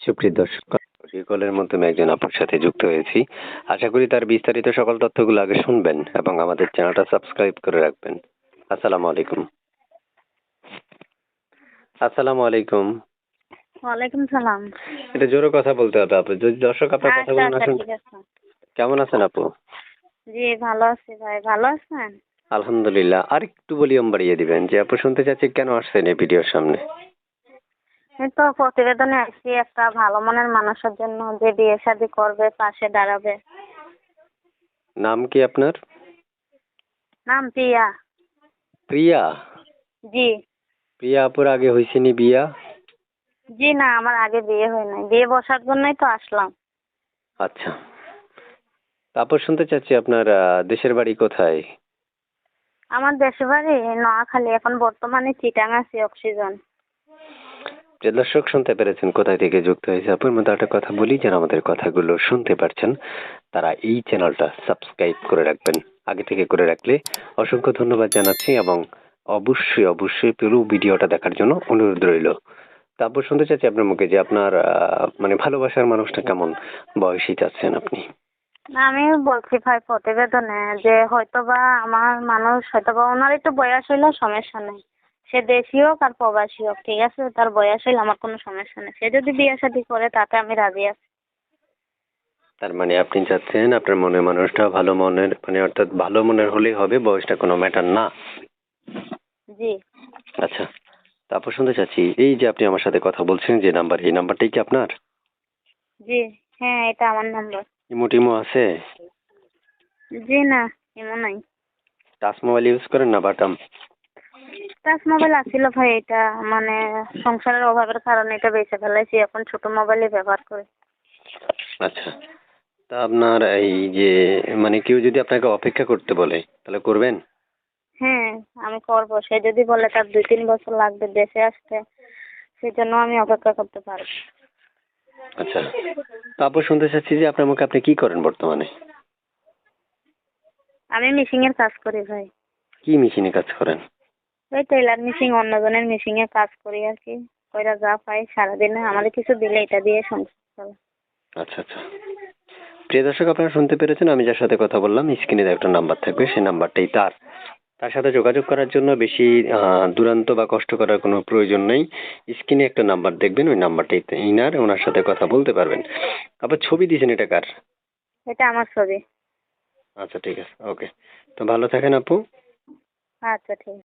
সুপ্রিয় দর্শক, কলের মাধ্যমে একজন আপুর সাথে যুক্ত হয়েছি। আশা করি তার বিস্তারিত সকল তথ্যগুলো আগে শুনবেন এবং আমাদের চ্যানেলটা সাবস্ক্রাইব করে রাখবেন। আসসালামু আলাইকুম। আসসালামু আলাইকুম। ওয়ালাইকুম সালাম। এটা জোরে কথা বলতে হবে আপু, যদি দর্শক আপনার কথাগুলো না শুন। ঠিক আছে। কেমন আছেন আপু? জি ভালো আছি ভাই, ভালো আছেন? আলহামদুলিল্লাহ। আর একটু ভলিউম বাড়িয়ে দিবেন, যে আপু শুনতে চাচ্ছি কেন আসছেন এই ভিডিওর সামনে। এই তো প্রতিবেদনে আসছি একটা ভালো মনের মানুষের জন্য, যে বিয়ে শাদী করবে, পাশে দাঁড়াবে। নাম কি আপনার? নাম প্রিয়া। প্রিয়া? জি। প্রিয়া আপুর আগে হয়েছেনি বিয়া? জি না, আমার আগে বিয়ে হয় নাই, বিয়ে বসার জন্যই তো আসলাম। আচ্ছা, তারপর শুনতে চাচ্ছি আপনার দেশের বাড়ি কোথায়? আমার দেশের বাড়ি নোয়াখালী, এখন বর্তমানে চিটাং আছি, অক্সিজেন। যে দর্শক শুনতে পেরেছেন কোথায় থেকে যুক্ত হয়েছে আপুর মধ্যে একটা কথা বলি, যারা আমাদের কথাগুলো শুনতে পারছেন তারা এই চ্যানেলটা সাবস্ক্রাইব করে রাখবেন। আগে থেকে করে রাখলে অসংখ্য ধন্যবাদ জানাচ্ছি এবং অবশ্যই অবশ্যই পুরো ভিডিওটা দেখার জন্য অনুরোধ রইল। তারপর শুনতে চাচ্ছি আপনার মুখে যে আপনার মানে ভালোবাসার মানুষটা কেমন বয়সী চাচ্ছেন আপনি? না, আমি বলছি ভাই প্রতিবেদনে যে হয়তোবা আমার মানুষ, হয়তোবা ওনার একটু বয়স হইলেও সমস্যা নেই। সে দেশি হোক আর প্রবাসী হোক, ঠিক আছে, তার বয়স হইলে আমার কোনো সমস্যা নেই। সে যদি বিয়ে শাদী করে তাতে আমি রাজি আছি। তার মানে আপনি চাচ্ছেন আপনার মনের মানুষটা ভালো মনের, মানে অর্থাৎ ভালো মনের হলেই হবে, বয়সটা কোনো ম্যাটার না। জি। আচ্ছা, তারপর শুনতে চাচ্ছি এই যে আপনি আমার সাথে কথা বলছেন যে নাম্বার, এই নাম্বারটাই কি আপনার? জি। হ্যাঁ, এটা আমার নাম্বার। ইমো টিমো আছে? জি না, এমন নাই। টাচ মোবাইল ইউজ করেন না বাটাম? টাচ মোবাইল আছিল ভাই, এটা মানে সংসারের অভাবের কারণে এটা বেঁচে ফেলাইছি, এখন ছোট মোবাইলই ব্যবহার করি। আচ্ছা, তা আপনার এই যে মানে কেউ যদি আপনাকে অপেক্ষা করতে বলে তাহলে করবেন? হ্যাঁ, আমি করবো। সে যদি বলে তার 2-3 বছর লাগবে দেশে আসতে, সেজন্য আমি অপেক্ষা করতে পারবো। আচ্ছা, তারপর শুনতে চাচ্ছি যে আপনার মুখে আপনি কি করেন বর্তমানে? আমি মেশিনের কাজ করি ভাই। কি মেশিনে কাজ করেন? ওই টেলার মেশিন, অন্যজনের মেশিনে কাজ করি আর কি। কইরা যা পাই সারাদিনে আমাদের কিছু দিলে এটা দিয়ে সংসার চলে। আচ্ছা আচ্ছা, প্রিয় দর্শক আপনারা শুনতে পেরেছেন, আমি যার সাথে কথা বললাম স্ক্রিনে একটা নাম্বার থাকবে, সেই নাম্বারটাই তার। তার সাথে যোগাযোগ করার জন্য বেশি দুরান্ত বা কষ্ট করার কোনো প্রয়োজন নেই। স্ক্রিনে একটা নাম্বার দেখবেন, ওই নাম্বারটাই ইনার, ওনার সাথে কথা বলতে পারবেন। আবার ছবি দিয়েছেন, এটা কার? এটা আমার ছবি। আচ্ছা ঠিক আছে, ওকে। তো ভালো থাকেন আপু। আচ্ছা ঠিক আছে।